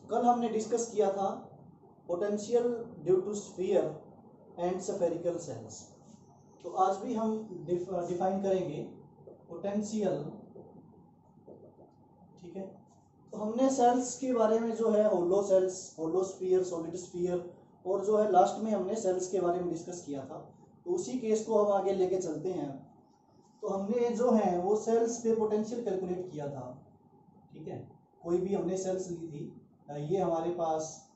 कल हमने डिस्कस किया था potential due to sphere and spherical shells. तो आज भी हम डिफाइन करेंगे पोटेंशियल। ठीक है, तो हमने सेल्स के बारे में जो है hollow shells, hollow sphere, solid sphere और जो है लास्ट में हमने सेल्स के बारे में डिस्कस किया था। तो उसी केस को हम आगे लेके चलते हैं। तो हमने जो है वो सेल्स पे पोटेंशियल कैलकुलेट किया था। ठीक है, कोई भी हमने सेल्स ली थी, ये हमारे पास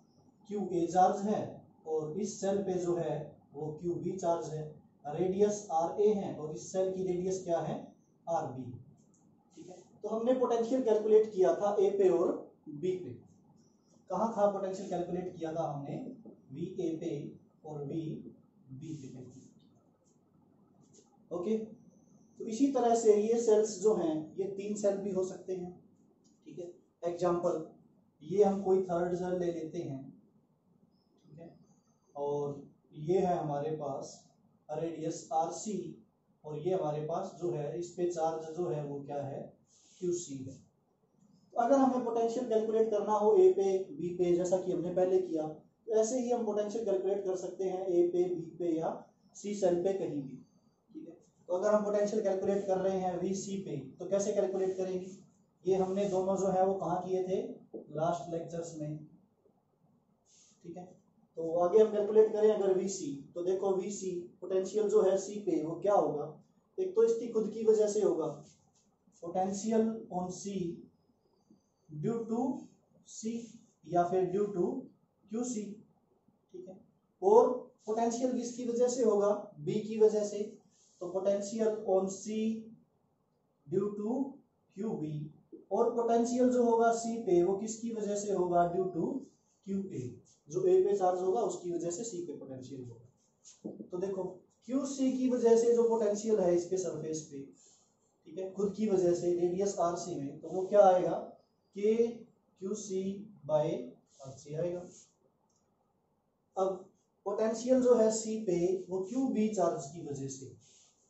QA चार्ज है और इस सेल पे जो है वो QB चार्ज है, रेडियस RA है और इस सेल की रेडियस क्या है RB। ठीक है, तो हमने पोटेंशियल कैलकुलेट किया था A पे और B पे। कहाँ था पोटेंशियल कैलकुलेट किया था हमने? VA पे और B पे। ओके, तो इसी तरह से ये सेल्स जो हैं ये 3 सेल भी हो सकते हैं। ठीक है, एग्जांपल ये हम कोई थर्ड सेल ले लेते हैं। ठीक है, और ये है हमारे पास रेडियस RC और ये हमारे पास जो है इस पे चार्ज जो है वो क्या है QC है। तो अगर हमें पोटेंशियल कैलकुलेट करना हो A पे B पे, जैसा कि हमने पहले किया, तो ऐसे ही हम पोटेंशियल कैलकुलेट कर सकते हैं A पे B पे या C सेल पे कहीं भी। ठीक है, तो अगर हम पोटेंशियल कैलकुलेट कर रहे हैं VC पे तो कैसे कैलकुलेट करेंगे? ये हमने दोनों जो है वो कहाँ किए थे? लास्ट लेक्चर्स में। ठीक है, तो आगे हम कैलकुलेट करें अगर VC, तो देखो VC पोटेंशियल जो है C पे वो क्या होगा? एक तो इसकी खुद की वजह से होगा potential on C due to C या फिर ड्यू टू QC। ठीक है, और पोटेंशियल किसकी वजह से होगा? B की वजह से। तो potential on C due to QB और पोटेंशियल जो होगा C पे वो किसकी वजह से होगा? Due to QA। जो A पे चार्ज होगा उसकी वजह से C पे पोटेंशियल होगा। तो देखो QC की वजह से जो पोटेंशियल है इसके सरफेस पे, ठीक है, खुद की वजह से रेडियस RC में, तो वो क्या आएगा? KQC/RC आएगा। अब पोटेंशियल जो है C पे वो QB चार्ज की वजह से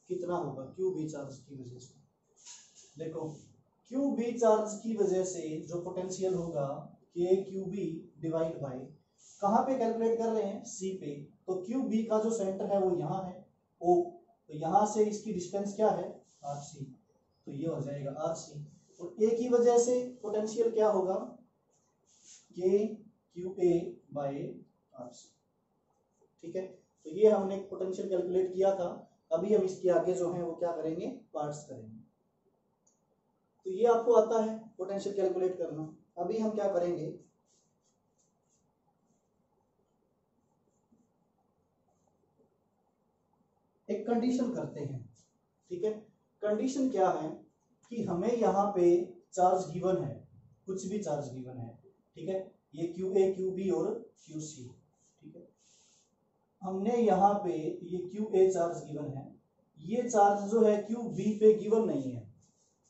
कितना होगा? QB चार्ज की वजह से देखो QB चार्ज की वजह से जो पोटेंशियल होगा KQB डिवाइड बाय, कहाँ पे कैलकुलेट कर रहे हैं? C पे। तो QB का जो सेंटर है वो यहाँ है O, तो यहाँ से इसकी डिस्टेंस क्या है? RC, तो ये हो जाएगा RC। और A की वजह से पोटेंशियल क्या होगा? KQA/RC। ठीक है, तो ये हमने पोटेंशियल कैलकुलेट किया था। अभी हम इसके आगे जो है वो क्या करेंगे? पार्ट्स करेंगे। तो ये आपको आता है पोटेंशियल कैलकुलेट करना। अभी हम क्या करेंगे? एक कंडीशन करते हैं। ठीक है, कंडीशन क्या है कि हमें यहाँ पे चार्ज गिवन है, कुछ भी चार्ज गिवन है। ठीक है, ये QA, QB और QC। ठीक है, हमने यहाँ पे ये QA चार्ज गिवन है, ये चार्ज जो है QB पे गिवन नहीं है।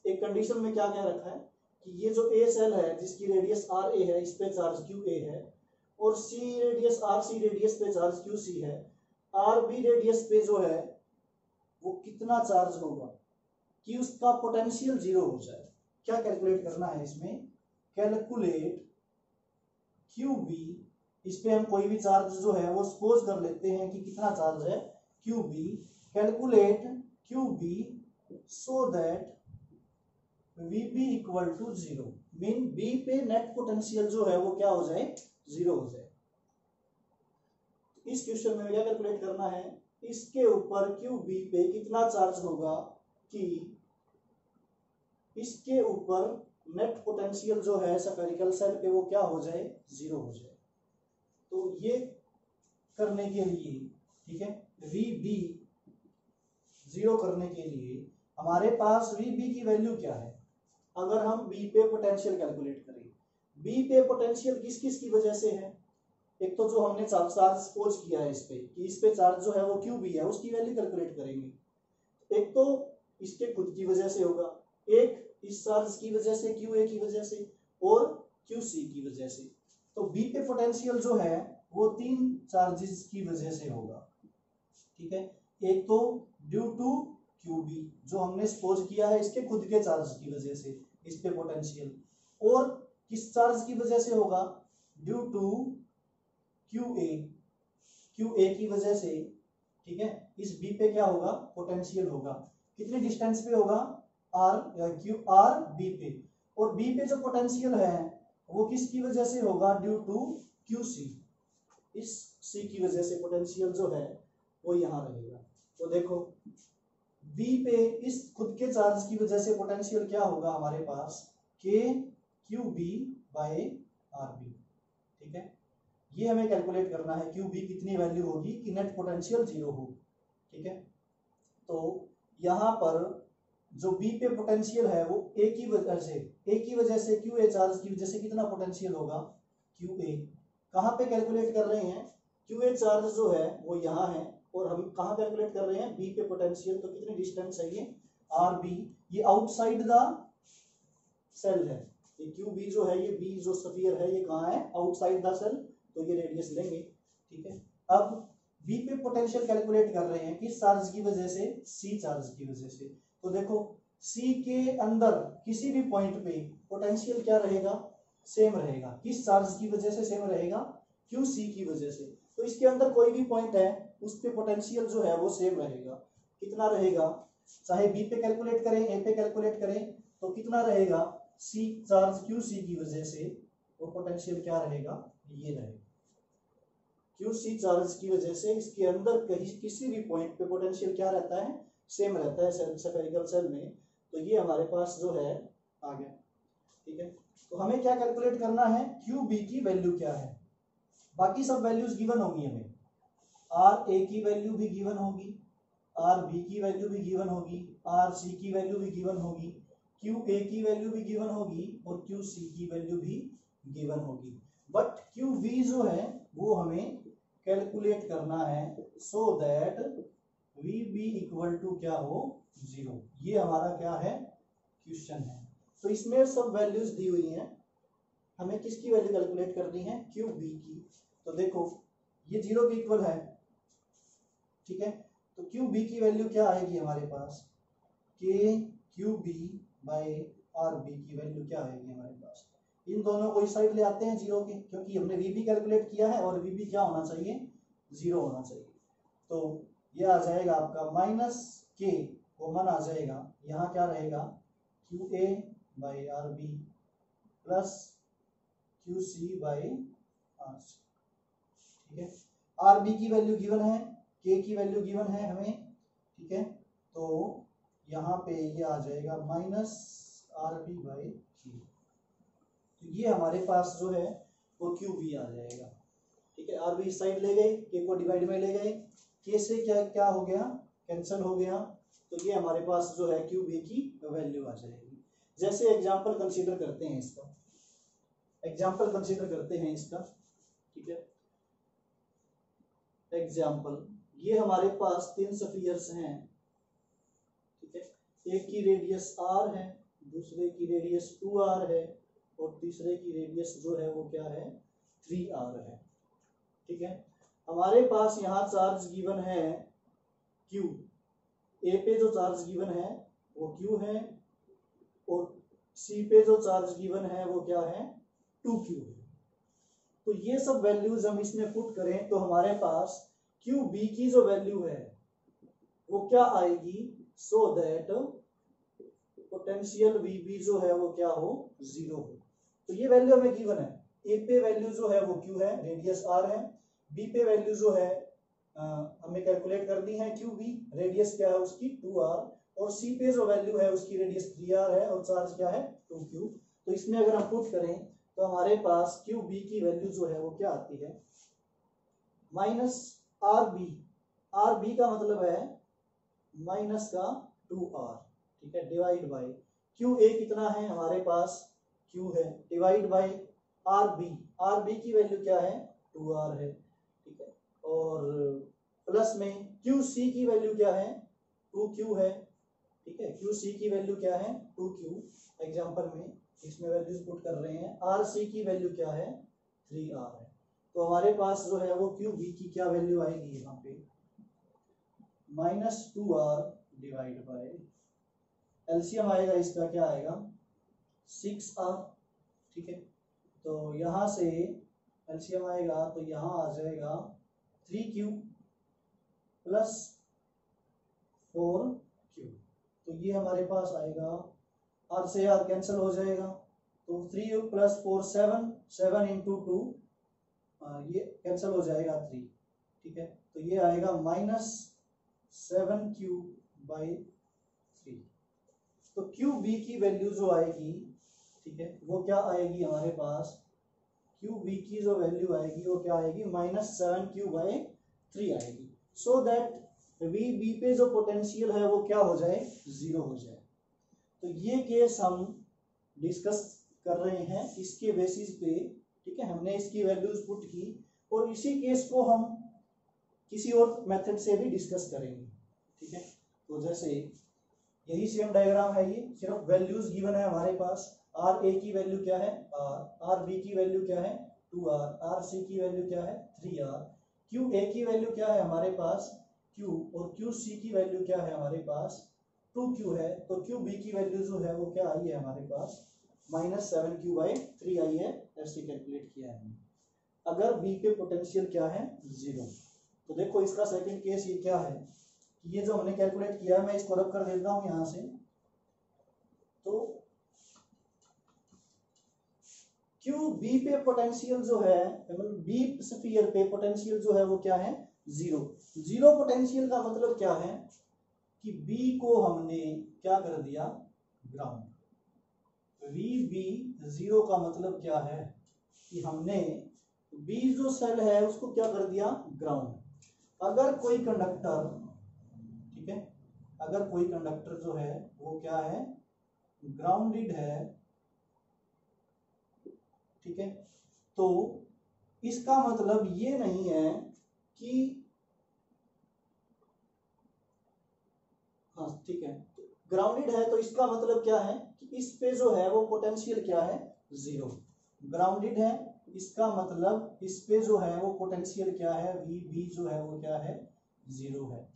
एक कंडीशन में क्या क्या रखा है कि ये जो A सेल है जिसकी रेडियस RA है इस पे चार्ज QA है और C रेडियस RC रेडियस पे चार्ज QC है। RB रेडियस पे जो है वो कितना चार्ज होगा कि उसका पोटेंशियल 0 हो जाए। क्या कैलकुलेट करना है इसमें? कैलकुलेट QB, इस पे हम कोई भी चार्ज जो है वो सपोज कर लेते हैं कि कितना चार्ज है QB। Calculate QB so that VB equal to 0, mean B पे नेट पोटेंशियल जो है वो क्या हो जाए? 0 हो जाए। इस क्वेश्चन में क्या कैलकुलेट करना है? इसके ऊपर QB पे कितना चार्ज होगा कि इसके ऊपर नेट पोटेंशियल जो है स्फेरिकल सेल पे वो क्या हो जाए? 0 हो जाए। तो ये करने के लिए, ठीक है, VB 0 करने के लिए हमारे पास VB की वैल्यू क्या है? अगर हम B पे पोटेंशियल कैलकुलेट करें, B पे पोटेंशियल किस किस की वजह से है? एक तो जो हमने चार्ज सपोज किया है इस पे कि इस पे चार्ज जो है वो QB है, उसकी वैल्यू कैलकुलेट करेंगे। एक तो इसके खुद की वजह से होगा, एक इस चार्ज की वजह से QA की वजह से और QC की वजह से। तो B पे पोटेंशियल जो है वो 3 चार्जेस की वजह से होगा। ठीक है, एक तो ड्यू टू QB जो हमने सपोज किया है इसके खुद के चार्ज की वजह से इस पे पोटेंशियल, और किस चार्ज की वजह से होगा? ड्यू टू क्यू ए की वजह से, ठीक है, इस बी पे क्या होगा, पोटेंशियल होगा, कितने डिस्टेंस पे होगा, आर क्यू आर बी पे, और बी पे जो पोटेंशियल है वो किसकी वजह से होगा, ड्यू टू क्यू सी, इस सी की वजह से पोटेंशियल जो है वो यहाँ रहेगा। तो देखो बी पे इस खुद के चार्ज की वजह से पोटेंशियल क्या होगा हमारे पास, K Q B by R B, ठीक है, ये हमें कैलकुलेट करना है, क्यू बी कितनी वैल्यू होगी कि नेट पोटेंशियल 0 हो, ठीक है। तो यहाँ पर जो बी पे पोटेंशियल है वो ए की वजह से क्यू ए चार्ज की वजह से कितना पोटेंशियल होगा, क्यू ए, कहाँ पे कैलकुलेट कर रहे हैं, क्यू ए चार्ज जो है वो यहाँ है, और हम कहाँ कैलकुलेट कर रहे हैं, बी पे पोटेंशियल, तो कितनी डिस्टेंस है ये, आर बी, ये आउटसाइड द सेल है, ये क्यू बी जो है, ये बी जो स्फीयर है ये कहाँ है, आउटसाइड द सेल, तो ये रेडियस लेंगे, ठीक है। अब बी पे पोटेंशियल कैलकुलेट कर रहे हैं किस चार्ज की वजह से, सी चार्ज की वजह से, तो देखो सी के अंदर किसी भी पॉइंट पे पोटेंशियल क्या रहेगा, सेम रहेगा, किस चार्ज की वजह से सेम रहेगा, क्यू सी की वजह से, तो इसके अंदर कोई भी पॉइंट है उस पे पोटेंशियल जो है वो सेम रहेगा, कितना रहेगा, चाहे बी पे कैलकुलेट करें ए पे कैलकुलेट करें, तो कितना रहेगा, सी चार्ज क्यू सी की वजह से वो पोटेंशियल क्या रहेगा, ये रहेगा, क्यू सी चार्ज की वजह से इसके अंदर कहीं किसी भी पॉइंट पे पोटेंशियल क्या रहता है, सेम रहता है स्फेरिकल सेल में, तो ये हमारे पास जो है आ गया, ठीक है। तो हमें क्या कैलकुलेट करना है, क्यू बी की वैल्यू क्या है, बाकी सब वैल्यूज गिवन होंगी हमें, आर ए की वैल्यू भी गिवन होगी, आर बी की वैल्यू भी गिवन होगी, आर सी की वैल्यू भी गिवन होगी, क्यू ए की वैल्यू भी गिवन होगी, और क्यू सी की वैल्यू भी गिवन होगी, बट क्यू बी जो है वो हमें कैलकुलेट करना है, so that V B equal to क्या हो, 0, ये हमारा क्या है, क्वेश्चन है। तो इसमें सब वैल्यूज दी हुई हैं, हमें किसकी वैल्यू कैलकुलेट करनी है, क्यू बी की, तो देखो ये 0 के इक्वल है, ठीक है, तो क्यू बी की वैल्यू क्या आएगी हमारे पास, K Q B by R B की वैल्यू क्या आएगी हमारे पास, इन दोनों को इस साइड ले आते हैं 0 के, क्योंकि हमने वी बी कैलकुलेट किया है और वी बी क्या होना चाहिए, 0 होना चाहिए, तो ये आ जाएगा आपका माइनस के कॉमन आ जाएगा, यहाँ क्या रहेगा, Q A by R B plus Q C by R C, ठीक है, आर बी की वैल्यू गिवन है, के की वैल्यू गिवन है हमें, ठीक है, तो यहाँ पे ये आ जाएगा minus r b by q, तो ये हमारे पास जो है वो क्यू बी आ जाएगा, ठीक है, आर बी इस साइड ले गए, के को डिवाइड में ले गए, के से क्या क्या हो गया, कैंसिल हो गया, तो ये हमारे पास जो है क्यू बी की वैल्यू आ जाएगी। जैसे एग्जांपल कंसीडर करते हैं इसका, एग्जांपल कंसीडर करते हैं इसका, ठीक है, एग्जांपल ये हमारे पास 3 स्फीयर्स हैं, ठीक है, एक की रेडियस r है, दूसरे की रेडियस 2r है, और तीसरे की रेडियस जो है वो क्या है, 3r है, ठीक है। हमारे पास यहाँ चार्ज गिवन है Q, A पे जो चार्ज गिवन है वो Q है, और C पे जो चार्ज गिवन है वो क्या है, 2Q है। तो ये सब वैल्यूज हम इसमें पुट करें तो हमारे पास QB की जो वैल्यू है वो क्या आएगी, सो दैट पोटेंशियल VB जो है वो क्या हो, 0 हो। तो ये वैल्यू हमें गिवन है, A पे वैल्यू जो है वो Q है, रेडियस R है, B पे वैल्यू जो है हमें कैलकुलेट करनी है QB, रेडियस क्या है उसकी 2R, और C पे जो वैल्यू है उसकी रेडियस 3R है, और चार्ज क्या है 2Q। तो इसमें अगर हम पुट करें तो हमारे पास QB की वैल्यू जो है वो क्या आती है, माइनस RB, RB का मतलब है माइनस का 2R, ठीक है, डिवाइड बाई QA कितना है हमारे पास, Q है, डिवाइड बाई RB, RB की वैल्यू क्या है 2R है, ठीक है, और प्लस में QC की वैल्यू क्या है 2Q है, ठीक है, QC की वैल्यू क्या है 2Q, एग्जांपल में इसमें वैल्यूज पुट कर रहे हैं, RC की वैल्यू क्या है 3R है। तो हमारे पास जो है वो QB की क्या वैल्यू आएगी यहाँ पे, minus 2R divide by LCM आएगा इसका क्या आएगा 6R, ठीक है, तो यहाँ से एलसीएम आएगा तो यहाँ आ जाएगा 3Q प्लस 4Q, तो ये हमारे पास आएगा, आर से आर कैंसिल हो जाएगा, तो 3 प्लस 4 7, 7 इंटू 2 ये कैंसिल हो जाएगा 3, ठीक है, तो ये आएगा -7Q/3। तो QB की वैल्यू जो आएगी, ठीक है, वो क्या आएगी हमारे पास, QB की जो वैल्यू आएगी वो क्या आएगी, -7Q/3 आएगी, सो दैट VB पे जो पोटेंशियल है वो क्या हो जाए, 0 हो जाए। तो ये केस हम डिस्कस कर रहे हैं इसके बेसिस पे, ठीक है, हमने इसकी वैल्यूज पुट की और इसी केस को हम किसी और मेथड से भी डिस्कस करेंगे, ठीक है। तो जैसे यही सेम डायग्राम है, ये सिर्फ वैल्यूज गिवन है हमारे पास, आर ए की वैल्यू क्या है, आर बी की वैल्यू क्या है 2R, आर सी की वैल्यू क्या है 3R, क्यू ए की वैल्यू क्या है हमारे पास Q, और क्यू सी की वैल्यू क्या है हमारे पास 2Q है, तो क्यू बी की वैल्यू जो है वो क्या आई है हमारे पास -7Q/3 आई है, ऐसे कैलकुलेट किया है हमने। अगर बी पे पोटेंशियल क्या है 0, तो देखो इसका सेकंड केस ये क्या है, ये जो हमने कैलकुलेट किया है मैं इसको रब कर देता हूं यहां से, तो क्यू बी पे पोटेंशियल जो है, मतलब बी स्फीयर पे पोटेंशियल जो है वो क्या है 0। 0 पोटेंशियल का मतलब क्या है कि बी को हमने क्या कर दिया, ग्राउंड। VB 0 का मतलब क्या है कि हमने बी जो सेल है उसको क्या कर दिया, ग्राउंड। अगर कोई कंडक्टर, ठीक है, अगर कोई कंडक्टर जो है वो क्या है, ग्राउंडेड है, ठीक है, तो इसका मतलब ये नहीं है कि, हाँ ठीक है, ग्राउंडेड है तो इसका मतलब क्या है कि इस पे जो है वो पोटेंशियल क्या है 0। ग्राउंडेड है इसका मतलब इस पे जो है वो पोटेंशियल क्या है, VB जो है वो क्या है 0 है।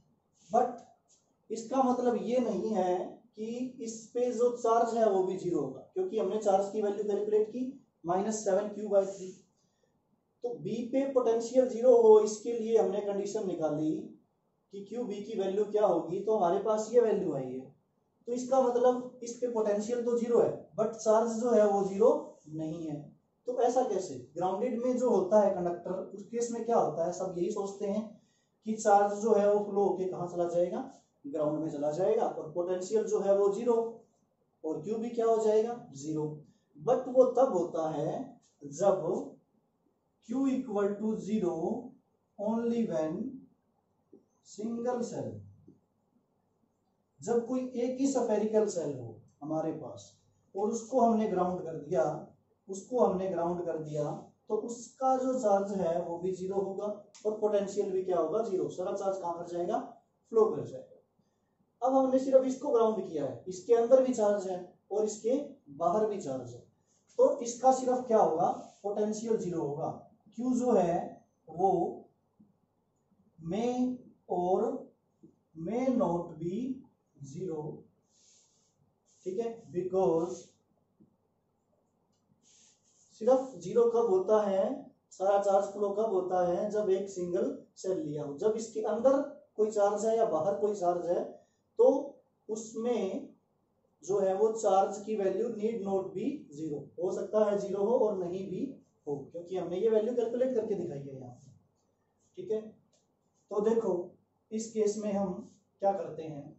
बट इसका मतलब ये नहीं है कि इस पे जो चार्ज है वो भी 0 होगा, क्योंकि हमने चार्ज की वैल्यू कैलकुलेट की -7Q/3। तो B पे पोटेंशियल 0 हो इसके लिए हमने कंडीशन निकाली कि QB की वैल्यू क्या होगी, तो हमारे पास ये वैल्यू आई है, तो इसका मतलब इस पे पोटेंशियल तो 0 है बट चार्ज जो है वो 0 नहीं है। तो ऐसा कैसे, ग्राउंडेड में जो होता है कंडक्टर उस केस में क्या होता है, सब यही सोचते हैं कि चार्ज जो है वो फ्लो होके कहाँ चला जाएगा, ग्राउंड में चला जाएगा, और पोटेंशियल जो है वो 0 और क्यू भी क्या हो जाएगा 0। बट वो तब होता है जब Q = 0 only when single cell, जब कोई एक ही स्फेरिकल सेल हो हमारे पास और उसको हमने ग्राउंड कर दिया, तो उसका जो चार्ज है वो भी 0 होगा और पोटेंशियल भी क्या होगा 0, सारा चार्ज कहां कर जाएगा, फ्लो कर जाएगा। अब हमने सिर्फ इसको ग्राउंड किया है, इसके अंदर भी चार्ज है और इसके बाहर भी चार्ज है, तो इसका सिर्फ क्या होगा, पोटेंशियल 0 होगा। Q जो है वो मे और मे नॉट बी 0, ठीक है, बिकॉज सिर्फ 0 कब होता है, सारा चार्ज फ्लो कब होता है, जब एक सिंगल सेल लिया हो। जब इसके अंदर कोई चार्ज है या बाहर कोई चार्ज है तो उसमें जो है वो चार्ज की वैल्यू नीड नॉट बी 0, हो सकता है 0 हो और नहीं भी हो, क्योंकि हमने ये वैल्यू कैलकुलेट करके दिखाई है यहाँ पे, ठीक है। तो देखो इस केस में हम क्या करते हैं,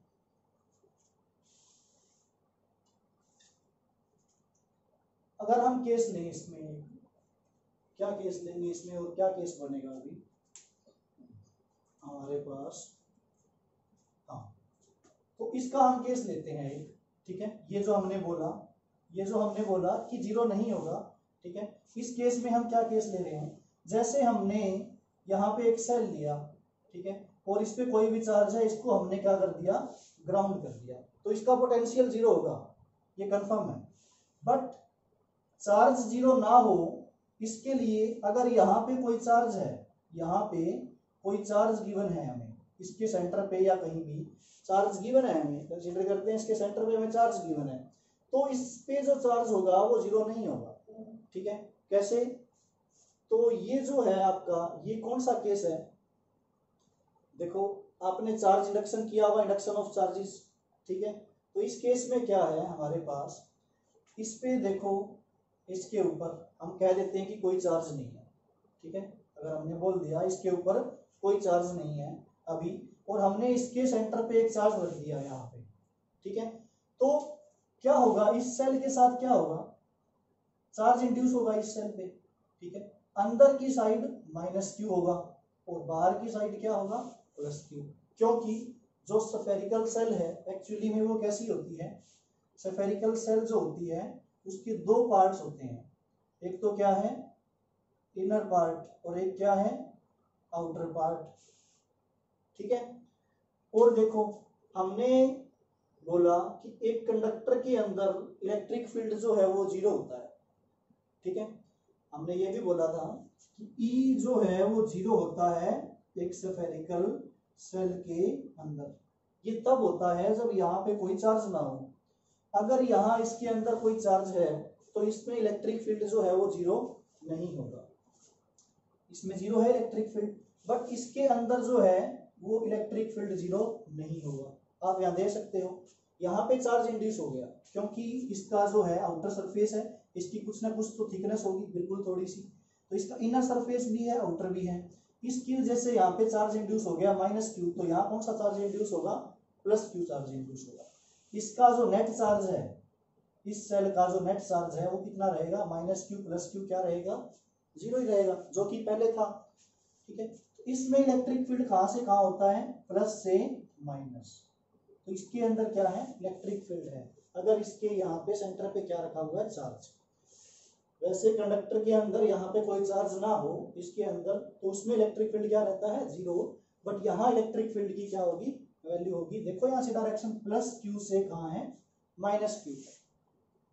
अगर हम केस लें इसमें, क्या केस लेंगे इसमें और क्या केस बनेगा अभी हमारे पास, हाँ, तो इसका हम केस लेते हैं एक, ठीक है, ये जो हमने बोला कि 0 नहीं होगा, ठीक है। इस केस में हम क्या केस ले रहे हैं, जैसे हमने यहाँ पे एक सेल लिया, ठीक है, और इस पे कोई भी चार्ज है, इसको हमने क्या कर दिया, ग्राउंड कर दिया, तो इसका पोटेंशियल 0 होगा, ये कंफर्म है। बट चार्ज 0 ना हो इसके लिए अगर यहाँ पे कोई चार्ज है, यहाँ पे कोई चार्ज गिवन है हमें, इसके सेंटर पे या कहीं भी चार्ज गिवन है, हमें कंसीडर करते हैं इसके सेंटर पे हमें चार्ज गिवन है, तो इस पे जो चार्ज होगा वो 0 नहीं होगा, ठीक है। कैसे, तो ये जो है आपका, ये कौन सा केस है? देखो आपने चार्ज इंडक्शन किया हुआ, इंडक्शन ऑफ चार्जेस, ठीक है। तो इस केस में क्या है हमारे पास, इस पे देखो, इसके ऊपर हम कह देते हैं कि कोई चार्ज नहीं है, ठीक है। अगर हमने बोल दिया इसके ऊपर कोई चार्ज नहीं है अभी, और हमने इसके सेंटर पे एक चार्ज रख दिया यहाँ पे, ठीक है। तो क्या होगा, इस सेल के साथ क्या होगा, चार्ज इंड्यूस होगा इस सेल पे, ठीक है। अंदर की साइड माइनस क्यू होगा और बाहर की साइड क्या होगा, प्लस क्यू, क्योंकि जो स्फेरिकल सेल है एक्चुअली में वो कैसी होती है, स्फेरिकल सेल जो होती है उसके दो पार्ट्स होते हैं, एक तो क्या है इनर पार्ट और एक क्या है आउटर पार्ट, ठीक है। और देखो हमने बोला कि एक कंडक्टर के अंदर इलेक्ट्रिक फील्ड जो है वो जीरो होता है, ठीक है। हमने ये भी बोला था कि E जो है वो जीरो होता है एक स्फेरिकल सेल के अंदर। ये तब होता है जब यहाँ पे कोई चार्ज ना हो। अगर यहाँ इसके अंदर कोई चार्ज है तो इसमें इलेक्ट्रिक फील्ड जो है वो जीरो नहीं होगा, इसमें जीरो है इलेक्ट्रिक फील्ड, बट इसके अंदर जो है वो इलेक्ट्रिक फील्ड जीरो नहीं होगा। आप यहाँ दे सकते हो, यहाँ पे चार्ज इंड्यूस हो गया क्योंकि इसका जो है आउटर सरफेस है, इसकी कुछ ना कुछ तो थिकनेस होगी, बिल्कुल थोड़ी सी, तो इसका इनर सरफेस भी है आउटर भी है, इसकी वजह से यहाँ पे चार्ज इंड्यूस हो गया माइनस क्यू, तो यहाँ कौन सा चार्ज इंड्यूस होगा, प्लस क्यू चार्ज इंड्यूस होगा। इसका जो नेट चार्ज है, इस सेल का जो नेट चार्ज है वो कितना रहेगा, माइनस क्यू प्लस क्यू क्या रहेगा, जीरो ही रहेगा, जो कि पहले था, ठीक है। इसमें इलेक्ट्रिक फील्ड कहाँ से कहाँ होता है, प्लस से माइनस, तो इसके अंदर क्या है इलेक्ट्रिक फील्ड है, अगर इसके यहाँ पे सेंटर पे क्या रखा हुआ है, चार्ज। वैसे कंडक्टर के अंदर यहाँ पे कोई चार्ज ना हो इसके अंदर, तो उसमें इलेक्ट्रिक फील्ड क्या रहता है, जीरो, बट यहाँ इलेक्ट्रिक फील्ड की क्या होगी, वैल्यू होगी। देखो यहाँ से डायरेक्शन प्लस क्यू से कहाँ है, माइनस क्यू,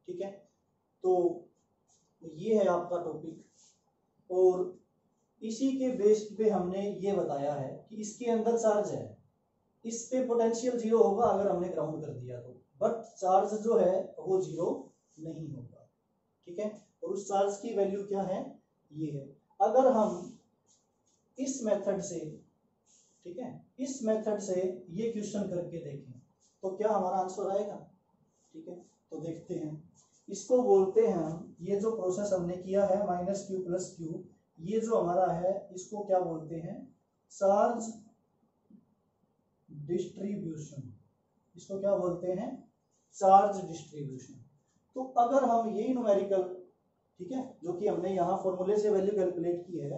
ठीक है। तो ये है आपका टॉपिक, और इसी के बेस पे हमने ये बताया है कि इसके अंदर चार्ज है, इस पे पोटेंशियल जीरो होगा अगर हमने ग्राउंड कर दिया तो, बट चार्ज जो है वो जीरो नहीं होगा, ठीक है। और उस चार्ज की वैल्यू क्या है, ये है। अगर हम इस मेथड से, ठीक है, इस मेथड से ये क्वेश्चन करके देखें तो क्या हमारा आंसर आएगा, ठीक है। तो देखते हैं, इसको बोलते हैं हम, ये जो प्रोसेस हमने किया है माइनस क्यू प्लस क्यू, ये जो हमारा है इसको क्या बोलते हैं, चार्ज डिस्ट्रीब्यूशन, इसको क्या बोलते हैं, चार्ज डिस्ट्रीब्यूशन। तो अगर हम यही न्यूमेरिकल, ठीक है, जो कि हमने यहाँ फॉर्मूले से वैल्यू कैलकुलेट की है,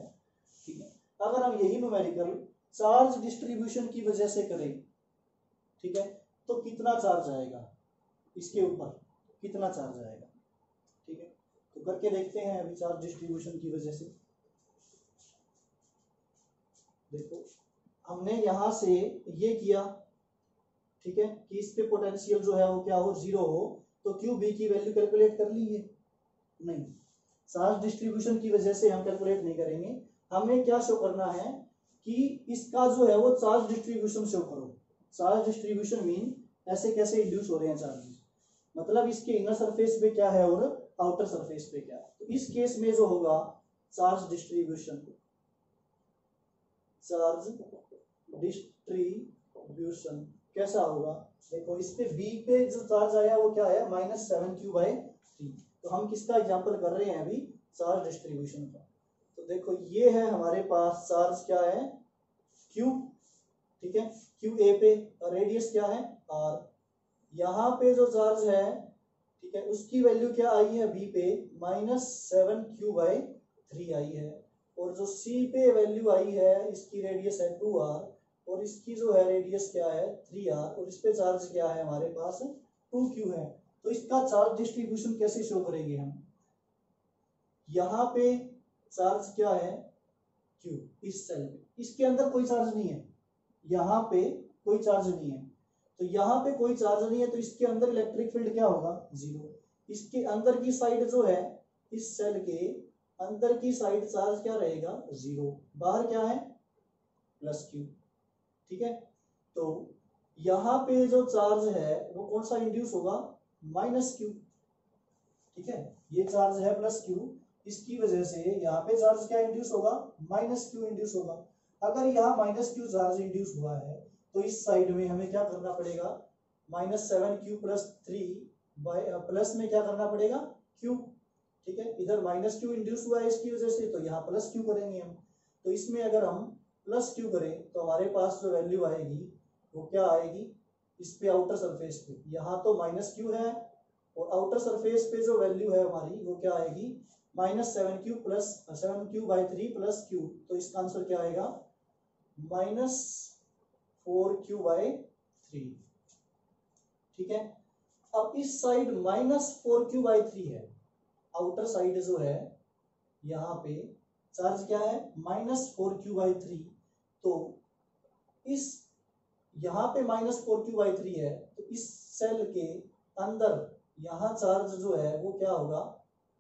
ठीक है, अगर हम यही न्यूमेरिकल चार्ज डिस्ट्रीब्यूशन की वजह से करें, ठीक है, तो कितना चार्ज आएगा, इसके ऊपर कितना चार्ज आएगा, ठीक है। तो करके देखते हैं अभी चार्ज डिस्ट्रीब्यूशन की वजह से। देखो हमने यहाँ से ये किया, ठीक है, कि इस पे पोटेंशियल जो है वो क्या हो, जीरो हो, तो क्यू बी की वैल्यू कैलकुलेट कर ली है, नहीं, चार्ज डिस्ट्रीब्यूशन की वजह से हम कैलकुलेट नहीं करेंगे। हमें क्या शो करना है कि इसका जो है वो चार्ज डिस्ट्रीब्यूशन शो करो। चार्ज डिस्ट्रीब्यूशन मीन ऐसे कैसे इंड्यूस हो रहे हैं चार्जेस, मतलब इसके इनर सरफेस पे क्या है और आउटर सरफेस पे क्या है। तो इस केस में जो होगा चार्ज डिस्ट्रीब्यूशन, चार्ज डिस्ट्रीब्यूशन कैसा होगा, देखो इस पे बी पे जो चार्ज आया वो क्या है, -7q/3। तो हम किसका एग्जांपल कर रहे हैं अभी, चार्ज डिस्ट्रीब्यूशन का। तो देखो ये है हमारे पास चार्ज क्या है, q, ठीक है, q ए पे, और रेडियस क्या है r। यहाँ पे जो चार्ज है, ठीक है, उसकी वैल्यू क्या आई है, b पे -7q/3 आई है, और जो c पे वैल्यू आई है इसकी रेडियस है 2r, और इसकी जो है रेडियस क्या है 3r, और इस पे चार्ज क्या है हमारे पास 2q है। तो इसका चार्ज डिस्ट्रीब्यूशन कैसे शो करेंगे हम, यहाँ पे चार्ज क्या है q, इस सेल पे, इसके अंदर कोई चार्ज नहीं है, यहाँ पे कोई चार्ज नहीं है, तो यहाँ पे कोई चार्ज नहीं है, तो इसके अंदर इलेक्ट्रिक फील्ड क्या होगा, जीरो। इसके अंदर की साइड जो है, इस सेल के अंदर की साइड चार्ज क्या रहेगा, जीरो, बाहर क्या है प्लस क्यू, ठीक है। तो यहाँ पे जो चार्ज है वो कौन सा इंड्यूस होगा, माइनस क्यू, ठीक है, ये चार्ज है प्लस क्यू, इसकी वजह से यहाँ पे चार्ज क्या इंड्यूस होगा, माइनस क्यू इंड्यूस होगा। अगर यहाँ माइनस क्यू चार्ज इंड्यूस हुआ है तो इस साइड में हमें क्या करना पड़ेगा, -7q + 3 प्लस में क्या करना पड़ेगा, q। ठीक है, इधर -q इंड्यूस हुआ है इसकी वजह से, तो यहाँ +q करेंगे हम। तो इसमें अगर हम +q करें तो हमारे पास जो वैल्यू आएगी वो क्या आएगी, इस पे आउटर सरफेस पे यहाँ तो -q है और आउटर सरफेस पे जो वैल्यू है हमारी वो क्या आएगी, -7q + 7q/3 + q। तो इसका आंसर क्या आएगा, -4q/3। ठीक है, अब इस साइड -4q/3 है, आउटर साइड जो है यहाँ पे चार्ज क्या है, -4q/3। तो इस यहाँ पे -4q/3 है, तो इस सेल के अंदर यहाँ चार्ज जो है वो क्या होगा,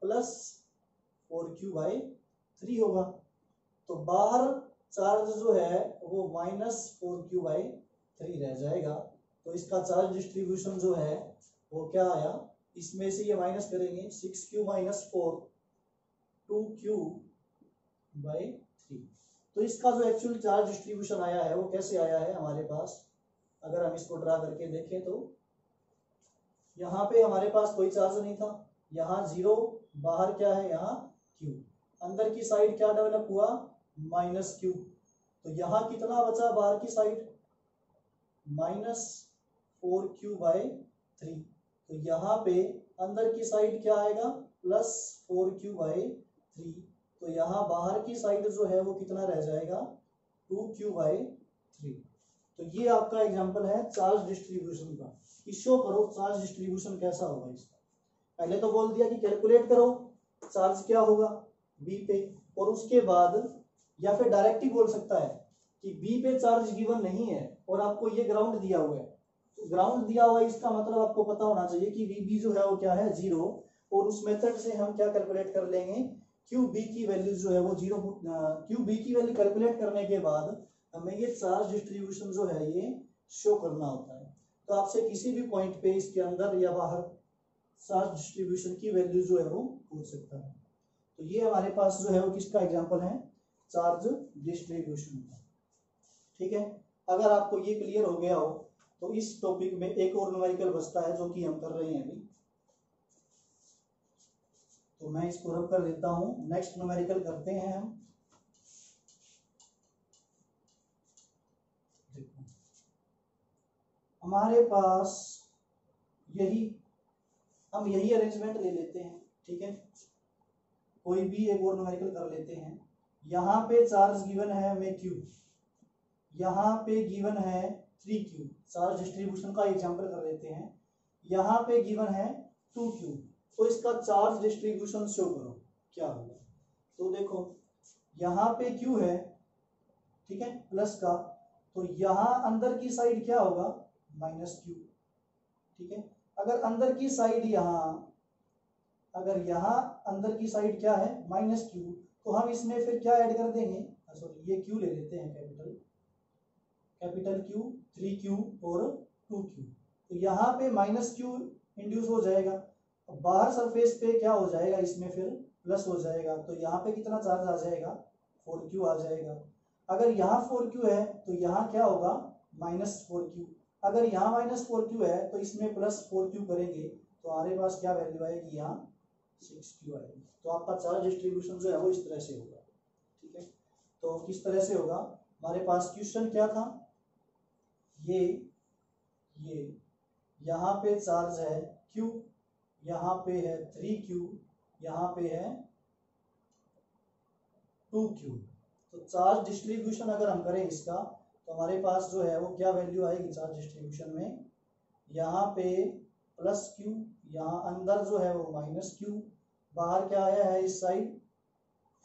+4q/3 होगा। तो बाहर चार्ज जो है वो -4q/3 रह जाएगा। तो इसका चार्ज डिस्ट्रीब्यूशन जो है वो क्या आया, इसमें से ये माइनस करेंगे, 6q - 4 2q/3। तो इसका जो एक्चुअल चार्ज डिस्ट्रीब्यूशन आया है वो कैसे आया है हमारे पास, अगर हम इसको ड्रा करके देखें तो यहाँ पे हमारे पास कोई चार्ज नहीं था, यहाँ 0, बाहर क्या है यहाँ q, अंदर की साइड क्या डेवलप हुआ, -q। तो यहाँ कितना बचा बाहर की साइड, -4q/3। तो यहाँ पे अंदर की साइड क्या आएगा, +4q/3। तो यहाँ बाहर की साइड जो है वो कितना रह जाएगा, 2q/3। तो ये आपका एग्जांपल है चार्ज डिस्ट्रीब्यूशन का। शो करो चार्ज डिस्ट्रीब्यूशन कैसा होगा इसका। पहले तो बोल दिया कि कैलकुलेट करो चार्ज क्या होगा बी पे, और उसके बाद या फिर डायरेक्ट ही बोल सकता है कि बी पे चार्ज गिवन नहीं है और आपको ये ग्राउंड दिया हुआ है। तो ग्राउंड दिया हुआ है इसका मतलब आपको पता होना चाहिए कि वीबी जो है वो क्या है, 0। और उस मेथड से हम क्या कैलकुलेट कर लेंगे, क्यू बी की वैल्यू जो है वो 0। क्यू बी की वैल्यू कैलकुलेट करने के बाद हमें ये चार्ज डिस्ट्रीब्यूशन जो है ये शो करना होता है। तो आपसे किसी भी पॉइंट पे इसके अंदर या बाहर चार्ज डिस्ट्रीब्यूशन की वैल्यू जो है वो पूछ सकता है। तो ये हमारे पास जो है वो किसका एग्जांपल है, चार्ज डिस्ट्रीब्यूशन का। ठीक है, अगर आपको ये क्लियर हो गया हो तो इस टॉपिक में एक और न्यूमेरिकल बचता है जो कि हम कर रहे हैं अभी। तो मैं इसको रब कर देता हूं, नेक्स्ट न्यूमेरिकल करते हैं हम। हमारे पास हम यही अरेंजमेंट ले लेते हैं। ठीक है, कोई भी एक और न्यूमेरिकल कर लेते हैं। यहाँ पे चार्ज गिवन है हमें q, यहाँ पे गिवन है 3q। चार्ज डिस्ट्रीब्यूशन का एग्जांपल कर लेते हैं। यहाँ पे गिवन है 2q। तो इसका चार्ज डिस्ट्रीब्यूशन शो करो क्या होगा। तो देखो यहाँ पे q है, ठीक है, प्लस का, तो यहाँ अंदर की साइड क्या होगा, -q। ठीक है, अगर अंदर की साइड यहाँ अंदर की साइड क्या है, -q, तो हम इसमें फिर क्या ऐड कर देंगे, सॉरी ये q ले लेते हैं, कैपिटल Q, 3q और 2q। तो यहाँ पे -q इंड्यूस हो जाएगा, बाहर सरफेस पे क्या हो जाएगा, इसमें फिर प्लस हो जाएगा। तो यहाँ पे कितना चार्ज आ जाएगा, 4q आ जाएगा। अगर यहाँ 4q है तो यहाँ क्या होगा, -4q। अगर यहाँ -4q है तो इसमें +4q करेंगे तो हमारे पास क्या वैल्यू आएगी, यहाँ 6q आएगी। तो आपका चार्ज डिस्ट्रीब्यूशन जो है वो इस तरह से होगा। ठीक है, तो किस तरह से होगा, हमारे पास क्वेश्चन क्या था, ये यहाँ पे चार्ज है q, यहाँ पे है 3q, यहाँ पे है 2q। तो चार्ज डिस्ट्रीब्यूशन अगर हम करें इसका तो हमारे पास जो है वो क्या वैल्यू आएगी चार्ज डिस्ट्रीब्यूशन में, यहाँ पे +q, यहाँ अंदर जो है वो -q, बाहर क्या आया है इस साइड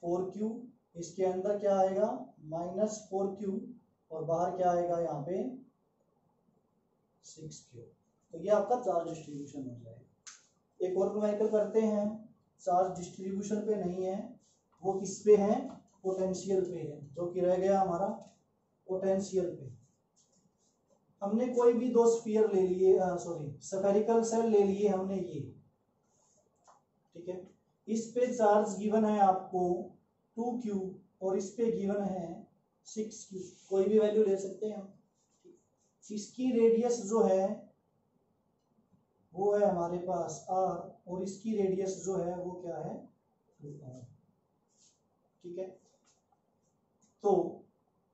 4q, इसके अंदर क्या आएगा -4q, और बाहर क्या आएगा यहाँ पे 6q। तो ये आपका चार्ज डिस्ट्रीब्यूशन हो जाएगा। एक और न्यूमेरिकल करते हैं, चार्ज डिस्ट्रीब्यूशन पे नहीं है, वो किस पे है, पोटेंशियल पे है, जो कि रह गया हमारा पोटेंशियल पे। हमने कोई भी 2 स्फीयर ले लिए, सॉरी स्फेरिकल सेल ले लिए हमने ये। ठीक है, इस पे चार्ज गिवन है आपको 2q और इस पे गिवन है 6q, कोई भी वैल्यू ले सकते हैं हम। इसकी रेडियस जो है वो है हमारे पास r और इसकी रेडियस जो है वो क्या है 2r। ठीक है, तो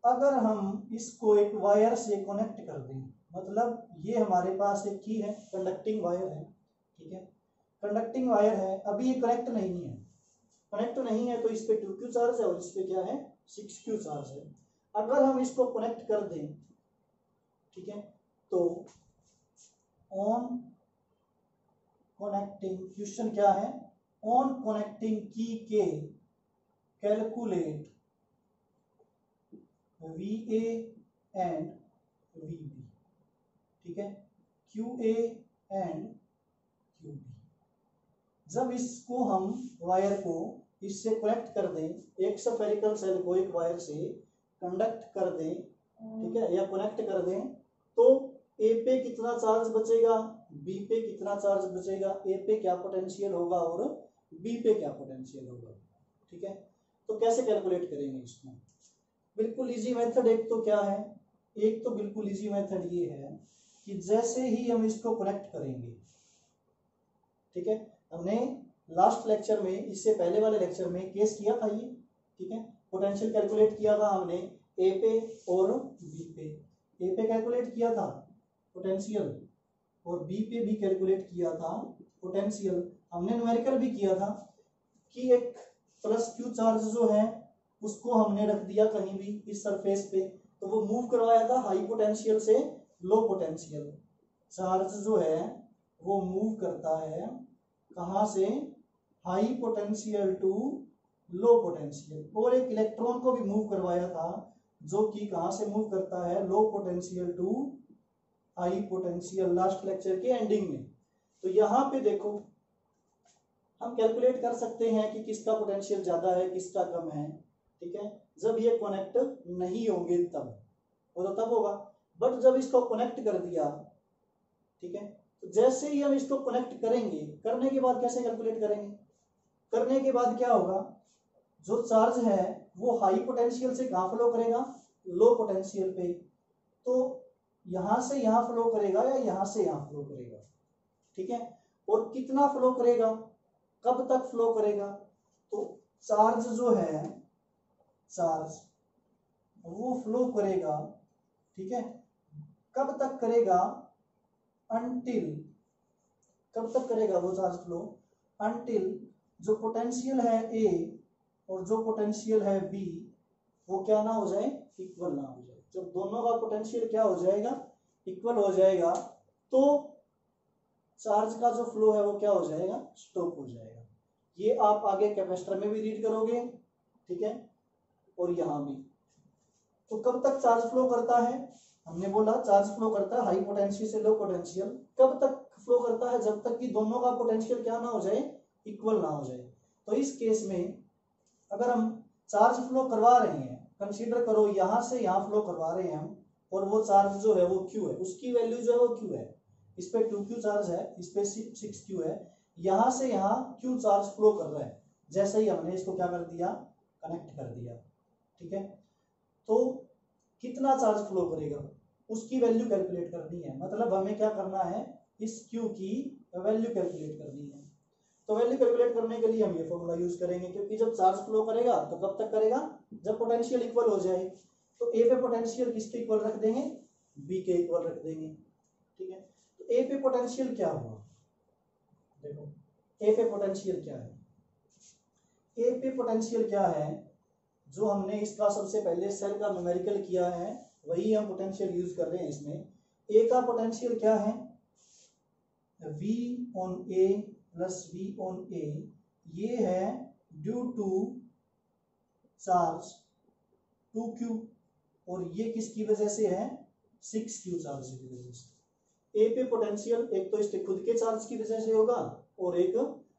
अगर हम इसको एक वायर से कनेक्ट कर दें, मतलब ये हमारे पास एक की है कंडक्टिंग वायर है। ठीक है, कंडक्टिंग वायर है, अभी ये कनेक्ट नहीं है, कनेक्ट नहीं है तो इस पे 2q चार्ज है और इस पे क्या है 6q चार्ज है। अगर हम इसको कनेक्ट कर दें, ठीक है, तो ऑन कनेक्टिंग, क्वेश्चन क्या है, ऑन कनेक्टिंग की के कैलकुलेट VA एंड VB। ठीक है, QA एंड QB। जब इसको हम वायर को इससे कनेक्ट कर दें, एक स्फेरिकल सेल को एक वायर से कंडक्ट कर दें, ठीक है, या कनेक्ट कर दें, तो ए पे कितना चार्ज बचेगा, बी पे कितना चार्ज बचेगा, ए पे क्या पोटेंशियल होगा और बी पे क्या पोटेंशियल होगा। ठीक है, तो कैसे कैलकुलेट करेंगे इसमें, बिल्कुल इजी मेथड एक तो क्या है, एक तो बिल्कुल इजी मेथड ये है कि जैसे ही हम इसको कनेक्ट करेंगे, ठीक है, हमने लास्ट लेक्चर में, इससे पहले वाले लेक्चर में केस किया था ये। ठीक है, पोटेंशियल कैलकुलेट किया था हमने ए पे और बी पे। ए पे कैलकुलेट किया था पोटेंशियल और बी पे भी कैलकुलेट किया था पोटेंशियल। हमने न्यूमेरिकल भी किया था कि एक प्लस क्यू चार्ज जो है उसको हमने रख दिया कहीं भी इस सरफेस पे, तो वो मूव करवाया था हाई पोटेंशियल से लो पोटेंशियल। चार्ज जो है वो मूव करता है कहाँ से, high potential to low potential, और एक इलेक्ट्रॉन को भी मूव करवाया था जो कि कहाँ से मूव करता है, low potential to high potential, last lecture के एंडिंग में। तो यहाँ पे देखो हम कैलकुलेट कर सकते हैं कि किसका पोटेंशियल ज्यादा है किसका कम है। ठीक है, जब ये कनेक्ट नहीं होंगे तब, वो तो तब होगा, बट जब इसको कनेक्ट कर दिया, ठीक है, तो जैसे ही हम इसको कनेक्ट करेंगे, करने के बाद कैसे कैलकुलेट करेंगे, करने के बाद क्या होगा, जो चार्ज है वो हाई पोटेंशियल से कहाँ फ्लो करेगा, लो पोटेंशियल पे, तो यहां से यहां फ्लो करेगा या यहां से यहां फ्लो करेगा। ठीक है, और कितना फ्लो करेगा, कब तक फ्लो करेगा, तो चार्ज जो है, चार्ज वो फ्लो करेगा, ठीक है, कब तक करेगा, अनटिल, कब तक करेगा वो चार्ज फ्लो, अनटिल जो पोटेंशियल है ए और जो पोटेंशियल है बी वो क्या ना हो जाए, इक्वल ना हो जाए। जब दोनों का पोटेंशियल क्या हो जाएगा, इक्वल हो जाएगा, तो चार्ज का जो फ्लो है वो क्या हो जाएगा, स्टॉप हो जाएगा। ये आप आगे कैपेसिटर में भी रीड करोगे, ठीक है, और यहां भी। तो कब तक चार्ज फ्लो करता है, हमने बोला चार्ज फ्लो करता है हाई पोटेंशियल से लो पोटेंशियल। कब तक फ्लो करता है, जब तक कि दोनों का पोटेंशियल क्या ना हो जाए, इक्वल ना हो जाए। तो इस केस में अगर हम चार्ज फ्लो करवा रहे हैं, कंसीडर करो यहां से यहां फ्लो करवा रहे हैं हम, और वो चार्ज जो है वो क्यू है, उसकी वैल्यू जो है वो क्यू है, इस पे 2q चार्ज है, इस पे 6q है, यहां से यहां q चार्ज फ्लो कर रहा है, जैसे ही हमने इसको क्या कर दिया, कनेक्ट कर दिया। ठीक है, तो कितना चार्ज फ्लो करेगा उसकी वैल्यू कैलकुलेट करनी है, मतलब हमें क्या करना है, इस q की वैल्यू कैलकुलेट करनी है। तो वैल्यू कैलकुलेट करने के लिए हम ये फॉर्मूला यूज करेंगे, क्योंकि जब चार्ज फ्लो करेगा तो कब तक करेगा, जब पोटेंशियल इक्वल हो जाए। तो ए पे पोटेंशियल किसके इक्वल रख देंगे, बी के इक्वल रख देंगे। ठीक है, तो ए पे पोटेंशियल क्या हुआ, देखो ए पे पोटेंशियल क्या है, ए पे पोटेंशियल क्या है, जो हमने इसका सबसे पहले सेल का न्यूमेरिकल किया है वही हम पोटेंशियल यूज कर रहे हैं इसमें। ए का पोटेंशियल क्या है, V on A plus V on A, ये है ड्यू टू चार्ज 2q, और ये किसकी वजह से है, 6q चार्ज की वजह से। ए पे पोटेंशियल एक तो इसके खुद के चार्ज की वजह से होगा और एक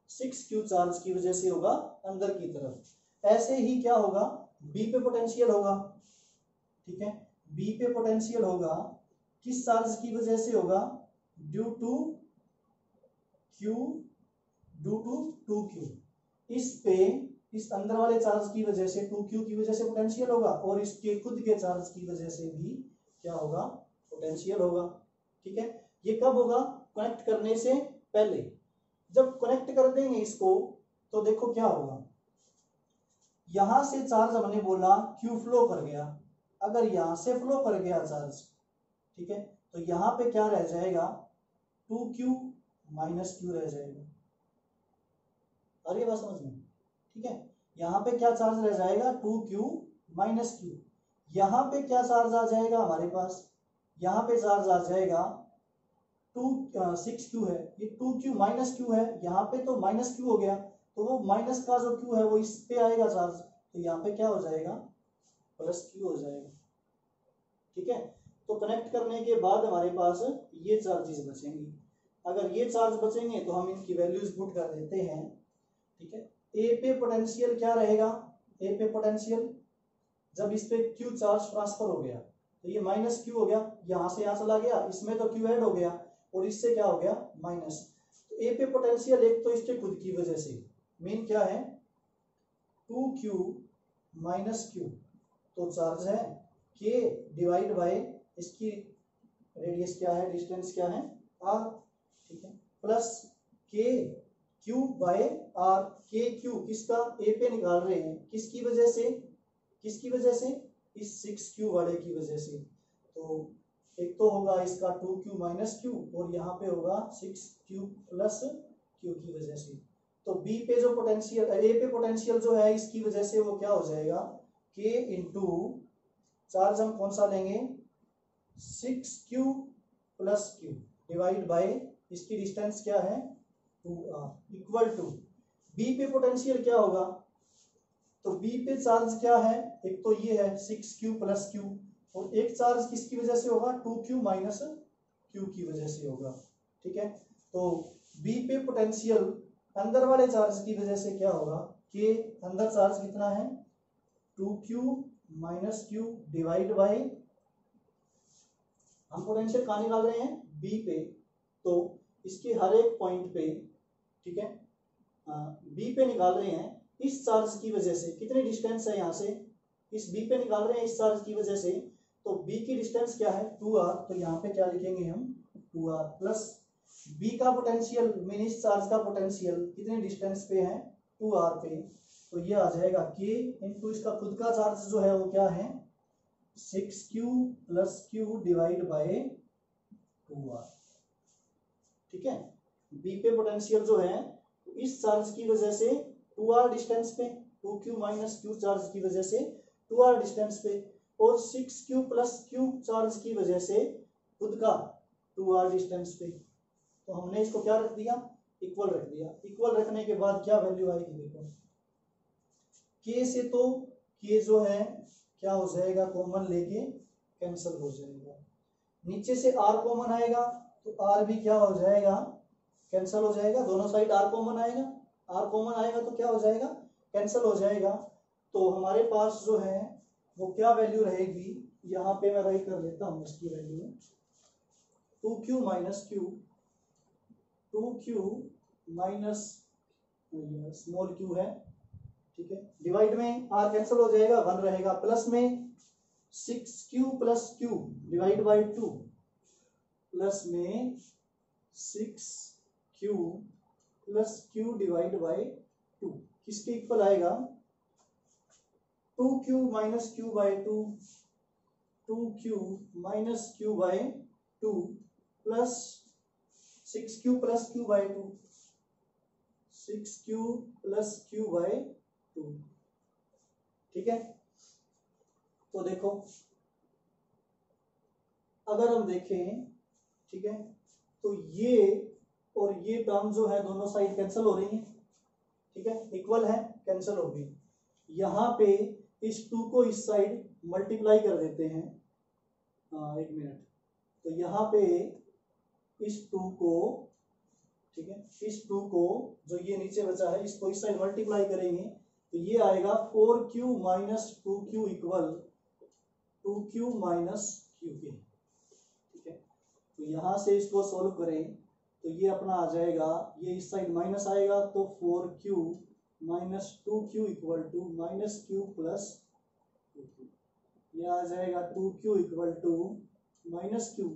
6q चार्ज की वजह से होगा अंदर की तरफ। ऐसे ही क्या होगा, बी पे पोटेंशियल होगा, ठीक है, बी पे पोटेंशियल होगा किस चार्ज की वजह से होगा, due to q, due to 2q, इस पे इस अंदर वाले चार्ज की वजह से 2q की वजह से पोटेंशियल होगा और इसके खुद के चार्ज की वजह से भी क्या होगा, पोटेंशियल होगा। ठीक है, ये कब होगा, कनेक्ट करने से पहले। जब कनेक्ट कर देंगे इसको तो देखो क्या होगा, यहां से चार्ज हमने बोला q फ्लो कर गया, अगर यहां से फ्लो कर गया चार्ज, ठीक है, तो यहां पे क्या रह जाएगा, 2q माइनस q रह जाएगा। और ये बात समझ में, ठीक है, यहाँ पे क्या चार्ज रह जाएगा, 2q माइनस q। यहाँ पे क्या चार्ज आ जाएगा हमारे पास, यहाँ पे चार्ज आ जाएगा 6q है, ये 2q माइनस q है, यहाँ पे तो माइनस q हो गया, तो वो माइनस का जो q है वो इस पे आएगा चार्ज, तो यहाँ पे क्या हो जाएगा, प्लस q हो जाएगा। ठीक है, तो कनेक्ट करने के बाद हमारे पास ये चार्जेस बचेंगी। अगर ये चार्ज बचेंगे तो हम इनकी वैल्यूज पुट कर देते हैं। ठीक है, ए पे पोटेंशियल क्या रहेगा, ए पे पोटेंशियल जब इस पे क्यू चार्ज ट्रांसफर हो गया तो ये माइनस क्यू हो गया, यहां से यहां चला गया, इसमें तो क्यू ऐड हो गया और इससे क्या हो गया, माइनस। तो ए पे पोटेंशियल एक तो इसके खुद की वजह से मेन क्या है, 2q माइनस क्यू, तो चार्ज है k डिवाइड बाय इसकी रेडियस क्या है, डिस्टेंस क्या है, r। ठीक है, plus k q by r, k q किसका, a पे निकाल रहे हैं, किसकी वजह से, किसकी वजह से, इस 6q वाले की वजह से। तो एक तो होगा इसका 2q माइनस q और यहाँ पे होगा 6q प्लस q की वजह से। तो b पे जो पोटेंशियल, a पे पोटेंशियल जो है इसकी वजह से वो क्या हो जाएगा, k इंटू चार्ज हम कौन सा लेंगे, 6q plus q divide by इसकी डिस्टेंस क्या है, 2r इक्वल टू b पे पोटेंशियल क्या होगा, तो b पे चार्ज क्या है, एक तो ये है 6q प्लस q और एक चार्ज किसकी वजह से होगा, 2q माइनस q की वजह से होगा। ठीक है, तो b पे पोटेंशियल अंदर वाले चार्ज की वजह से क्या होगा, k अंदर चार्ज कितना है, 2q minus q divide by, हम पोटेंशियल कहाँ निकाल रहे हैं, b पे, तो इसके हर एक पॉइंट पे, ठीक है, b पे निकाल रहे हैं इस चार्ज की वजह से, कितनी डिस्टेंस है यहाँ से, इस b पे निकाल रहे हैं इस चार्ज की वजह से, तो b की डिस्टेंस क्या है, 2r, तो यहाँ पे क्या लिखेंगे हम, 2r प्लस b का पोटेंशियल मीन इस चार्ज का पोटेंशियल कितने डिस्टेंस पे है, 2r पे, तो ये आ जाएगा k इंटू इसका खुद का चार्ज जो है वो क्या है, 6q plus q divide by 2r। ठीक है, b पे पोटेंशियल जो है इस चार्ज की वजह से 2r डिस्टेंस पे, 2q माइनस q चार्ज की वजह से 2r डिस्टेंस पे, और 6q प्लस q चार्ज की वजह से खुद का 2r डिस्टेंस पे। तो हमने इसको क्या रख दिया, इक्वल रख दिया। इक्वल रखने के बाद क्या वैल्यू आएगी, देखो k से तो k जो है क्या हो जाएगा, कॉमन लेके कैंसिल हो जाएगा, नीचे से r कॉमन आएगा तो r भी क्या हो जाएगा, कैंसिल हो जाएगा, दोनों साइड r कॉमन आएगा, r कॉमन आएगा तो क्या हो जाएगा, कैंसिल हो जाएगा। तो हमारे पास जो है वो क्या वैल्यू रहेगी, यहाँ पे मैं राइट कर लेता हूँ इसकी value, 2q minus q, 2q minus small q है, ठीक है, डिवाइड में r कैंसिल हो जाएगा, 1 रहेगा, प्लस में 6q plus q divide by 2, plus में 6q plus q divide by 2 किसके इक्वल आएगा, 2q minus q by 2, 2q minus q by 2 plus 6q plus q by 2, 6q plus q by 2। ठीक है, तो देखो अगर हम देखें, ठीक है, तो ये और ये टर्म जो है दोनों साइड कैंसिल हो रही हैं, ठीक है, इक्वल है, कैंसिल हो गई। यहाँ पे इस 2 को इस साइड मल्टीप्लाई कर देते हैं, एक मिनट, तो यहाँ पे इस 2 को, ठीक है, इस 2 को जो ये नीचे बचा है इसको इस साइड मल्टीप्लाई करेंगे तो ये आएगा 4q minus 2q equal 2q minus qk। ठीक है, तो यहाँ से इसको सोल्व करें तो ये अपना आ जाएगा, ये इस साइड माइनस आएगा तो 4q minus 2q equal to minus q plus 2q। ये आ जाएगा 2q equal to minus q,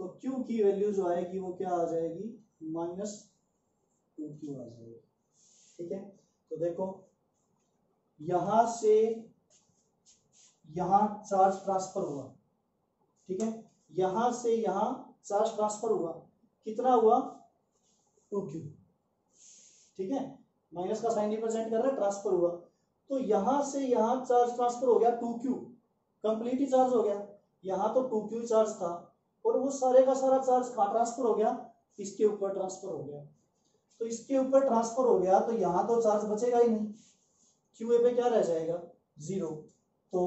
तो q की वैल्यू जो आएगी वो क्या आ जाएगी, माइनस 2q आ जाएगी। ठीक है, तो देखो यहां से यहां चार्ज ट्रांसफर हुआ, ठीक है, यहां से यहां चार्ज ट्रांसफर हुआ, कितना हुआ, 2q। ठीक है, माइनस का साइन रिप्रेजेंट कर रहा है, ट्रांसफर हुआ, तो यहां से यहां चार्ज ट्रांसफर हो गया 2q, कंप्लीट ही चार्ज हो गया। यहां तो 2q चार्ज था और वो सारे का सारा चार्ज कहां ट्रांसफर हो गया, इसके ऊपर ट्रांसफर हो गया। तो इसके ऊपर ट्रांसफर हो गया तो यहां तो चार्ज बचेगा ही नहीं, QA पे क्या रह जाएगा, 0। तो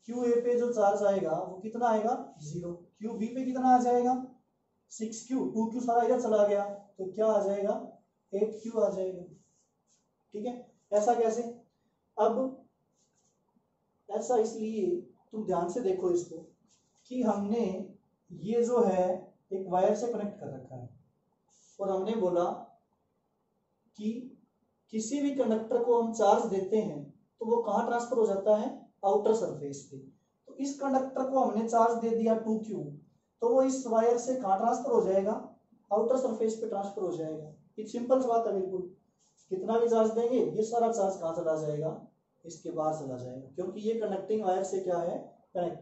QA पे जो चार्ज आएगा वो कितना आएगा, 0। QB पे कितना आ जाएगा, 6q, 2q सारा इधर चला गया तो क्या आ जाएगा, 8q आ जाएगा। ठीक है, ऐसा कैसे, अब ऐसा इसलिए, तुम ध्यान से देखो इसको, कि हमने ये जो है एक वायर से कनेक्ट कर रखा है और हमने बोला कि किसी भी कंडक्टर को हम चार्ज देते हैं तो वो कहाँ ट्रांसफर हो जाता है, आउटर सरफेस पे। तो इस कंडक्टर को हमने चार्ज दे दिया 2q, तो वो इस वायर से कहाँ ट्रांसफर हो जाएगा, आउटर सरफेस पे ट्रांसफर हो जाएगा। ये सिंपल सी बात है बिल्कुल, कितना भी चार्ज देंगे ये सारा चार्ज कहाँ चला जाएगा, इसके बाहर चला जाएगा, क्योंकि ये कनेक्टिंग वायर से क्या है, कनेक्टिंग